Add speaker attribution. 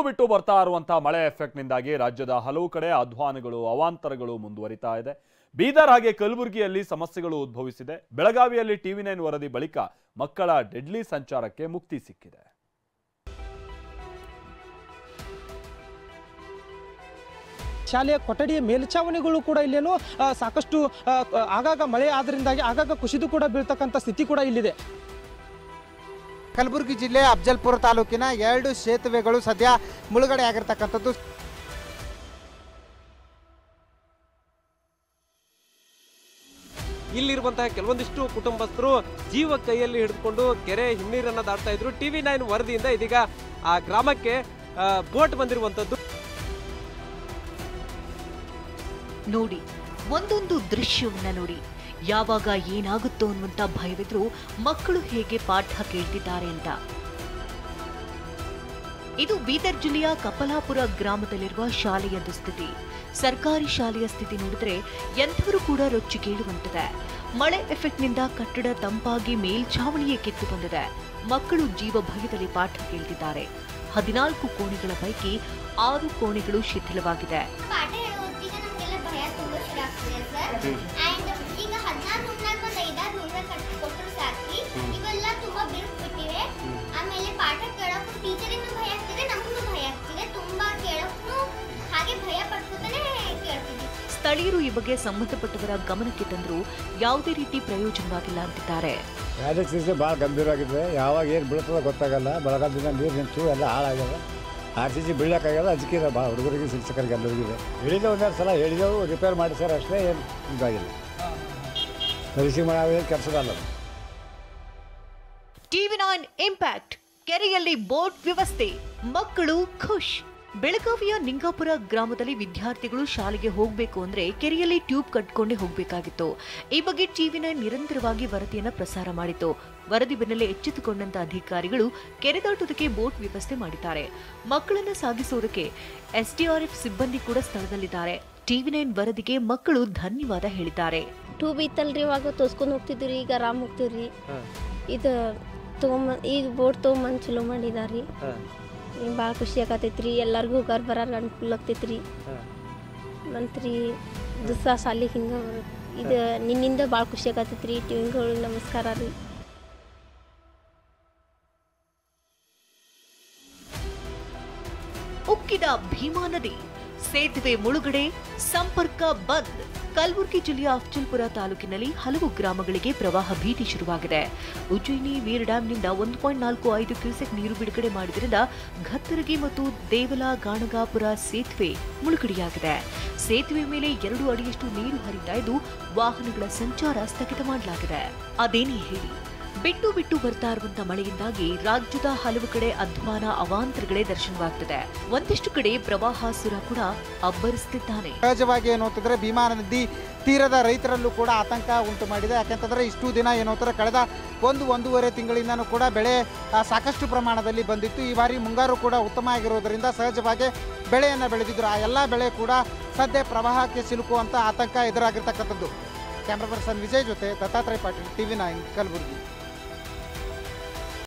Speaker 1: ಬಿಟ್ಟು ಬರ್ತಾ ಇರುವಂತಹ ಮಳೆ ಎಫೆಕ್ಟ್ನಿಂದಾಗಿ ರಾಜ್ಯದ ಹಲವು ಕಡೆ ಅಧ್ವಾನಗಳು ಅವಾಂತರಗಳು ಮುಂದುವರಿತಾ ಇದೆ. ಬೀದರ್ ಹಾಗೆ ಕಲಬುರಗಿಯಲ್ಲಿ ಸಮಸ್ಯೆಗಳು ಉದ್ಭವಿಸಿದೆ. ಬೆಳಗಾವಿಯಲ್ಲಿ TV9 ವರದಿ ಬಳಿಕ ಮಕ್ಕಳ ಡೆಡ್ಲಿ ಸಂಚಾರಕ್ಕೆ ಮುಕ್ತಿ ಸಿಕ್ಕಿದೆ.
Speaker 2: ಶಾಲೆಯ ಕೊಠಡಿಯ ಮೇಲ್ಛಾವಣಿಗಳು ಕೂಡ ಇಲ್ಲೇನೋ ಸಾಕಷ್ಟು ಆಗಾಗ ಮಳೆ ಆದ್ರಿಂದಾಗಿ ಆಗಾಗ ಕುಸಿದು ಕೂಡ ಬೀಳ್ತಕ್ಕಂಥ ಸ್ಥಿತಿ ಕೂಡ ಇಲ್ಲಿದೆ.
Speaker 3: ಕಲಬುರಗಿ ಜಿಲ್ಲೆ ಅಫಜಲ್ಪುರ ತಾಲೂಕಿನ 2 ಸೇತುವೆಗಳು ಸದ್ಯ ಮುಳುಗಡೆ ಆಗಿರತಕ್ಕಂಥದ್ದು.
Speaker 4: ಇಲ್ಲಿರುವಂತಹ ಕೆಲವೊಂದಿಷ್ಟು ಕುಟುಂಬಸ್ಥರು ಜೀವ ಕೈಯಲ್ಲಿ ಹಿಡಿದುಕೊಂಡು ಕೆರೆ ಹಿನ್ನೀರನ್ನ ದಾಟ್ತಾ ಇದ್ರು. TV9 ವರದಿಯಿಂದ ಇದೀಗ ಆ ಗ್ರಾಮಕ್ಕೆ ಬೋಟ್ ಬಂದಿರುವಂತದ್ದು
Speaker 5: ನೋಡಿ. ಒಂದೊಂದು ದೃಶ್ಯವನ್ನ ನೋಡಿ. ಯಾವಾಗ ಏನಾಗುತ್ತೋ ಅನ್ನುವಂತ ಭಯವಿದ್ರು ಮಕ್ಕಳು ಹೇಗೆ ಪಾಠ ಕೇಳ್ತಿದ್ದಾರೆ ಅಂತ. ಇದು ಬೀದರ್ ಜಿಲ್ಲೆಯ ಕಪಲಾಪುರ ಗ್ರಾಮದಲ್ಲಿರುವ ಶಾಲೆಯ ದುಸ್ಥಿತಿ. ಸರ್ಕಾರಿ ಶಾಲೆಯ ಸ್ಥಿತಿ ನೋಡಿದ್ರೆ ಎಂಥವರು ಕೂಡ ರೊಚ್ಚಿಗೇಳುವಂತಿದೆ. ಮಳೆ ಎಫೆಕ್ಟ್ನಿಂದ ಕಟ್ಟಡ ತಂಪಾಗಿ ಮೇಲ್ಛಾವಣಿಯೇ ಕಿತ್ತು ಬಂದಿದೆ. ಮಕ್ಕಳು ಜೀವ ಭಯದಲ್ಲಿ ಪಾಠ ಕೇಳ್ತಿದ್ದಾರೆ. 14 ಕೋಣೆಗಳ ಪೈಕಿ 6 ಕೋಣೆಗಳು ಶಿಥಿಲವಾಗಿದೆ. ಸ್ಥಳೀಯರು ಈ ಬಗ್ಗೆ ಸಂಬಂಧಪಟ್ಟವರ ಗಮನಕ್ಕೆ ತಂದರೂ ಯಾವುದೇ ರೀತಿ ಪ್ರಯೋಜನವಾಗಿಲ್ಲ ಅಂತಿದ್ದಾರೆ.
Speaker 6: ಭಾಳ ಗಂಭೀರವಾಗಿದೆ. ಯಾವಾಗ ಏನು ಬೀಳ್ತದ ಗೊತ್ತಾಗಲ್ಲ. ಬೆಳಗಾದಿಂದ ನೀರು ನಿಂತು ಎಲ್ಲ ಹಾಳಾಗ್ಯದ. RCC ಬೀಳಕ್ಕಾಗಲ್ಲ. ಅದಕ್ಕೆ ಭಾಳ ಹುಡುಗರಿಗೆ ಶಿಕ್ಷಕರಿಗೆ ಎಲ್ಲರಿಗಿದೆ. ಹೇಳಿದೆ ಒಂದೆರಡು ಸಲ ಹೇಳಿದೆವು, ರಿಪೇರ್ ಮಾಡಿ ಸರ್ ಅಷ್ಟೇ, ಏನು ಇದಾಗಿಲ್ಲ. ರಿಸೀವ್ ಮಾಡೋದು ಕೆಲಸದಲ್ಲ.
Speaker 5: TV9 impact. ಕೆರೆಯಲ್ಲಿ ಬೋಟ್ ವ್ಯವಸ್ಥೆ, ಮಕ್ಕಳು ಖುಷ್. ಬೆಳಗಾವಿಯ ನಿಂಗಾಪುರ ಗ್ರಾಮದಲ್ಲಿ ವಿದ್ಯಾರ್ಥಿಗಳು ಶಾಲೆಗೆ ಹೋಗಬೇಕು ಅಂದ್ರೆ ಕೆರೆಯಲ್ಲಿ ಟ್ಯೂಬ್ ಕಟ್ಕೊಂಡೇ ಹೋಗಬೇಕಾಗಿತ್ತು. ಈ ಬಗ್ಗೆ TV9 ನಿರಂತರವಾಗಿ ವರದಿಯನ್ನ ಪ್ರಸಾರ ಮಾಡಿತು. ವರದಿ ಬೆನ್ನಲ್ಲೇ ಎಚ್ಚೆತ್ತುಕೊಂಡಂತ ಅಧಿಕಾರಿಗಳು ಕೆರೆ ದಾಟುವುದಕ್ಕೆ ಬೋಟ್ ವ್ಯವಸ್ಥೆ ಮಾಡಿದ್ದಾರೆ. ಮಕ್ಕಳನ್ನ ಸಾಗಿಸುವುದಕ್ಕೆ SDRF ಸಿಬ್ಬಂದಿ ಕೂಡ ಸ್ಥಳದಲ್ಲಿದ್ದಾರೆ. TV9 ವರದಿಗೆ ಮಕ್ಕಳು ಧನ್ಯವಾದ ಹೇಳಿದ್ದಾರೆ.
Speaker 7: ಟ್ಯೂಬ್ ಇತ್ತಲ್ರಿ, ಇವಾಗ ತೋರ್ಸ್ಕೊಂಡು ಹೋಗ್ತಿದ್ರಿ, ಈಗ ಆರಾಮ್ ಹೋಗ್ತಿವ್ರಿ. ಇದು ಈಗ ಬೋಟ್ ತೊಗೊಂಬಂದು ಚಲೋ ಮಾಡಿದಾರಿ. ಭಾಳ ಖುಷಿ ಆಗತೈತ್ರಿ. ಎಲ್ಲರಿಗೂ ಹೋಗಾರ ಬರಾರ ಅನುಕೂಲ ಆಗ್ತೈತ್ರಿ. ಮಂತ್ರಿ ದಿವಸ ಸಾಲಿಗೆ ಹಿಂಗೆ ಇದು ನಿನ್ನಿಂದ ಭಾಳ ಖುಷಿ ಆಗತೈತ್ರಿ. TV9 ನಮಸ್ಕಾರ ರೀ.
Speaker 5: ಉಕ್ಕಿದ ಭೀಮಾ ನದಿ, ಸೇತುವೆ ಮುಳುಗಡೆ, ಸಂಪರ್ಕ ಬಂದ್. ಕಲಬುರಗಿ ಜಿಲ್ಲೆಯ ಅಫಜಲ್ಪುರ ತಾಲೂಕಿನಲ್ಲಿ ಹಲವು ಗ್ರಾಮಗಳಿಗೆ ಪ್ರವಾಹ ಭೀತಿ ಶುರುವಾಗಿದೆ. ಉಜ್ಜಯಿನಿ ವೀರ್ ಡ್ಯಾಂನಿಂದ 1.45 ಕ್ಯೂಸೆಕ್ ನೀರು ಬಿಡುಗಡೆ ಮಾಡಿದ್ರಿಂದ ಘತ್ತರಗಿ ಮತ್ತು ದೇವಲ ಗಾಣಗಾಪುರ ಸೇತುವೆ ಮುಳುಗಡೆಯಾಗಿದೆ. ಸೇತುವೆ ಮೇಲೆ 2 ಅಡಿಯಷ್ಟು ನೀರು ಹರಿತಾ ಇದ್ದು ವಾಹನಗಳ ಸಂಚಾರ ಸ್ಥಗಿತ ಮಾಡಲಾಗಿದೆ. ಅದೇನೇ ಹೇಳಿ, ಬಿಟ್ಟು ಬರ್ತಾ ಇರುವಂತ ಮಳೆಯಿಂದಾಗಿ ರಾಜ್ಯದ ಹಲವು ಕಡೆ ಅಧ್ವಾನ ಅವಾಂತರಗಳೇ ದರ್ಶನವಾಗ್ತಿದೆ. ಒಂದಿಷ್ಟು ಕಡೆ ಪ್ರವಾಹಾಸುರ ಕೂಡ ಅಬ್ಬರಿಸುತ್ತಿದ್ದಾನೆ.
Speaker 3: ಸಹಜವಾಗಿ ಏನು ಅಂತಂದ್ರೆ ಭೀಮಾ ನದಿ ತೀರದ ರೈತರಲ್ಲೂ ಕೂಡ ಆತಂಕ ಉಂಟು ಮಾಡಿದೆ. ಯಾಕೆಂತಂದ್ರೆ ಇಷ್ಟು ದಿನ ಏನು ಅಂತಾರೆ ಕಳೆದ 1-1.5 ತಿಂಗಳಿಂದನೂ ಕೂಡ ಬೆಳೆ ಸಾಕಷ್ಟು ಪ್ರಮಾಣದಲ್ಲಿ ಬಂದಿತ್ತು. ಈ ಬಾರಿ ಮುಂಗಾರು ಕೂಡ ಉತ್ತಮ ಆಗಿರೋದ್ರಿಂದ ಸಹಜವಾಗಿ ಬೆಳೆಯನ್ನು ಬೆಳೆದಿದ್ರು. ಆ ಎಲ್ಲ ಬೆಳೆ ಕೂಡ ಸದ್ಯ ಪ್ರವಾಹಕ್ಕೆ ಸಿಲುಕುವಂತ ಆತಂಕ ಎದುರಾಗಿರ್ತಕ್ಕಂಥದ್ದು. ಕ್ಯಾಮ್ರಾ ಪರ್ಸನ್ ವಿಜಯ್ ಜೊತೆ ದತ್ತಾತ್ರೇಯ ಪಾಟೀಲ್, TV9 ಕಲಬುರಗಿ.